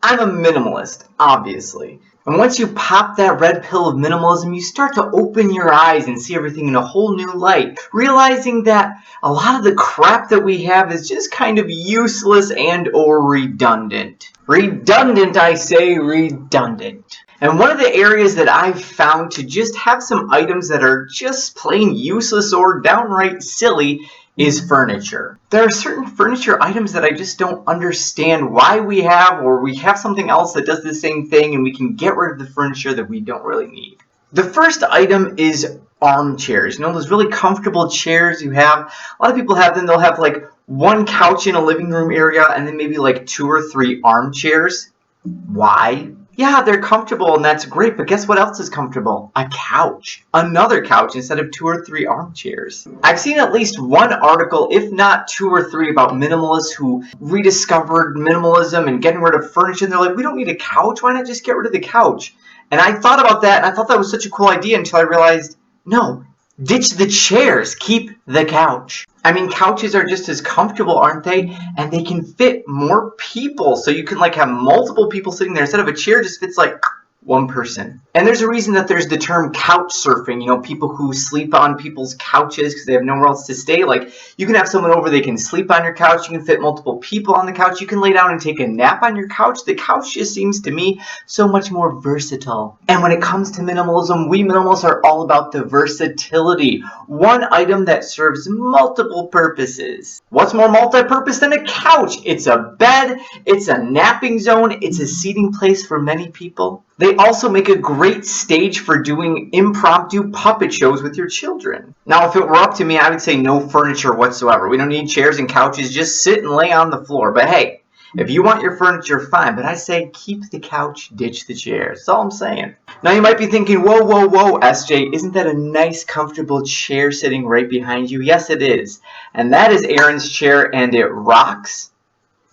I'm a minimalist, obviously. And once you pop that red pill of minimalism, you start to open your eyes and see everything in a whole new light, realizing that a lot of the crap that we have is just kind of useless and or redundant. Redundant, I say, redundant. And one of the areas that I've found to just have some items that are just plain useless or downright silly is furniture. There are certain furniture items that I just don't understand why we have, or we have something else that does the same thing and we can get rid of the furniture that we don't really need. The first item is armchairs. You know, those really comfortable chairs you have. A lot of people have them. They'll have like one couch in a living room area and then maybe like 2 or 3 armchairs. Why? Yeah, they're comfortable and that's great, but guess what else is comfortable? A couch. Another couch instead of 2 or 3 armchairs. I've seen at least one article, if not 2 or 3, about minimalists who rediscovered minimalism and getting rid of furniture. And they're like, we don't need a couch. Why not just get rid of the couch? And I thought about that and I thought that was such a cool idea until I realized, no, ditch the chairs, keep the couch. I mean, couches are just as comfortable, aren't they? And they can fit more people. So you can like have multiple people sitting there. Instead of a chair, just fits like one person. And there's a reason that there's the term couch surfing. You know, people who sleep on people's couches because they have nowhere else to stay. Like, you can have someone over, they can sleep on your couch. You can fit multiple people on the couch. You can lay down and take a nap on your couch. The couch just seems to me so much more versatile. And when it comes to minimalism, we minimalists are all about the versatility. One item that serves multiple purposes. What's more multi-purpose than a couch? It's a bed, it's a napping zone, it's a seating place for many people. They also make a great stage for doing impromptu puppet shows with your children. Now, if it were up to me, I would say no furniture whatsoever. We don't need chairs and couches. Just sit and lay on the floor. But hey, if you want your furniture, fine. But I say keep the couch, ditch the chairs. That's all I'm saying. Now, you might be thinking, whoa, whoa, whoa, SJ, isn't that a nice, comfortable chair sitting right behind you? Yes, it is. And that is Aaron's chair, and it rocks,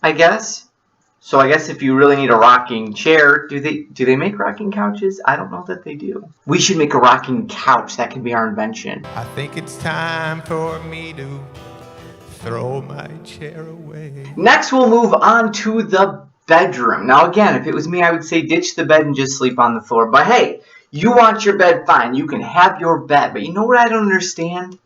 I guess. So I guess if you really need a rocking chair, do they make rocking couches? I don't know that they do. We should make a rocking couch. That can be our invention. I think it's time for me to throw my chair away. Next, we'll move on to the bedroom. Now again, if it was me, I would say ditch the bed and just sleep on the floor. But hey, you want your bed, fine. You can have your bed. But you know what I don't understand?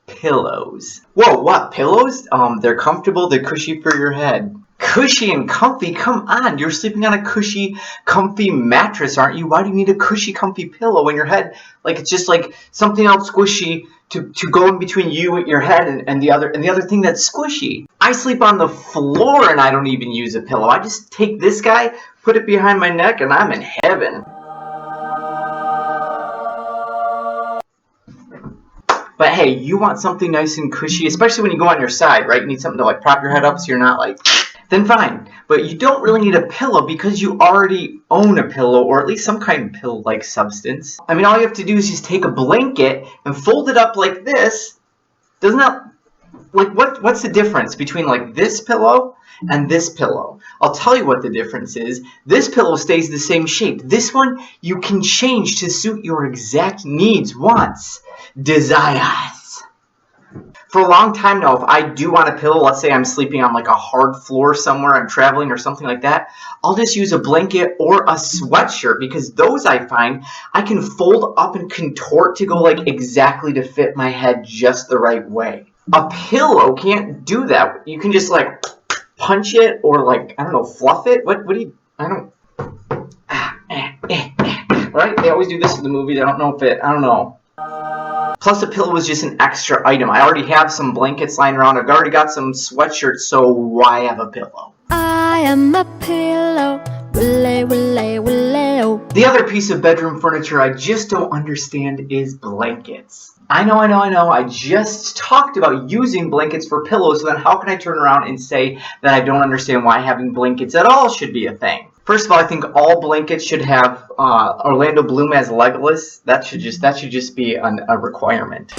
Pillows. Whoa, what? Pillows? They're comfortable. They're cushy for your head. Cushy and comfy? Come on, you're sleeping on a cushy, comfy mattress, aren't you? Why do you need a cushy, comfy pillow in your head? Like it's just like something else squishy to go in between you and your head and the other thing that's squishy. I sleep on the floor and I don't even use a pillow. I just take this guy, put it behind my neck, and I'm in heaven. But hey, you want something nice and cushy, especially when you go on your side, right? You need something to like prop your head up so you're not like, then fine. But you don't really need a pillow because you already own a pillow, or at least some kind of pillow-like substance. I mean, all you have to do is just take a blanket and fold it up like this. Doesn't that, like, what's the difference between like this pillow and this pillow? I'll tell you what the difference is. This pillow stays the same shape. This one you can change to suit your exact needs, wants, desires. For a long time now, if I do want a pillow, let's say I'm sleeping on like a hard floor somewhere, I'm traveling or something like that, I'll just use a blanket or a sweatshirt because those I find I can fold up and contort to go like exactly to fit my head just the right way. A pillow can't do that. You can just like punch it or like, I don't know, fluff it. What do you, I don't, right? They always do this in the movies. I don't know if it, I don't know. Plus, a pillow is just an extra item. I already have some blankets lying around. I've already got some sweatshirts, so why have a pillow? I am a pillow. The other piece of bedroom furniture I just don't understand is blankets. I know. I just talked about using blankets for pillows, so then how can I turn around and say that I don't understand why having blankets at all should be a thing? First of all, I think all blankets should have Orlando Bloom as Legolas. That should just be a requirement.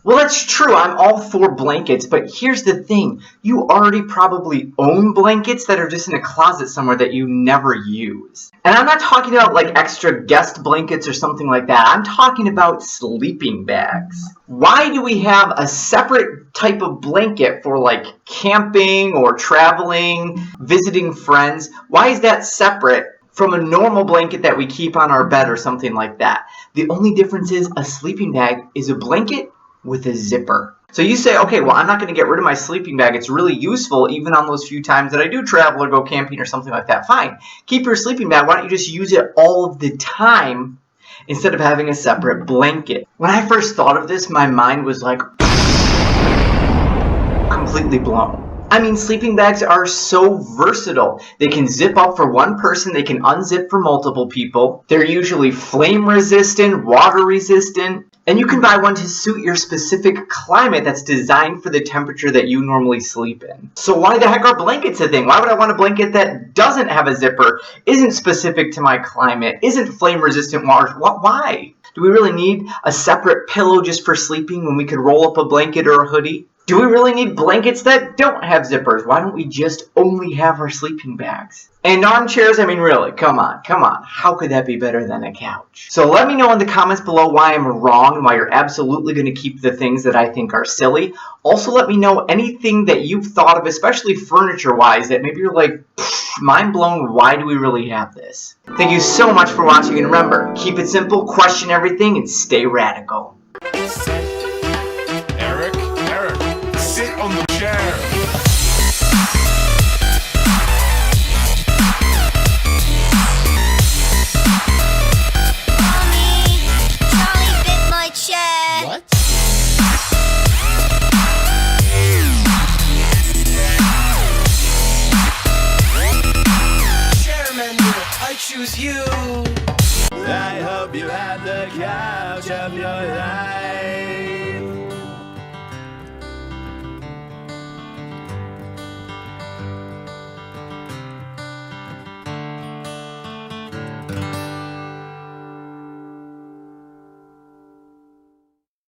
Well, that's true. I'm all for blankets, but here's the thing. You already probably own blankets that are just in a closet somewhere that you never use. And I'm not talking about like extra guest blankets or something like that. I'm talking about sleeping bags. Why do we have a separate type of blanket for like camping or traveling, visiting friends? Why is that separate from a normal blanket that we keep on our bed or something like that? The only difference is a sleeping bag is a blanket with a zipper. So you say, okay, well, I'm not going to get rid of my sleeping bag. It's really useful even on those few times that I do travel or go camping or something like that. Fine. Keep your sleeping bag. Why don't you just use it all of the time instead of having a separate blanket? When I first thought of this, my mind was like completely blown. I mean, sleeping bags are so versatile. They can zip up for one person. They can unzip for multiple people. They're usually flame resistant, water resistant, and you can buy one to suit your specific climate that's designed for the temperature that you normally sleep in. So why the heck are blankets a thing? Why would I want a blanket that doesn't have a zipper, isn't specific to my climate, isn't flame resistant water? Why? Do we really need a separate pillow just for sleeping when we could roll up a blanket or a hoodie? Do we really need blankets that don't have zippers? Why don't we just only have our sleeping bags? And armchairs, I mean, really, come on. How could that be better than a couch? So let me know in the comments below why I'm wrong and why you're absolutely going to keep the things that I think are silly. Also, let me know anything that you've thought of, especially furniture-wise, that maybe you're like, mind blown, why do we really have this? Thank you so much for watching, and remember, keep it simple, question everything, and stay radical. Eric, sit on the chair. Choose you. I hope you had the couch of your life.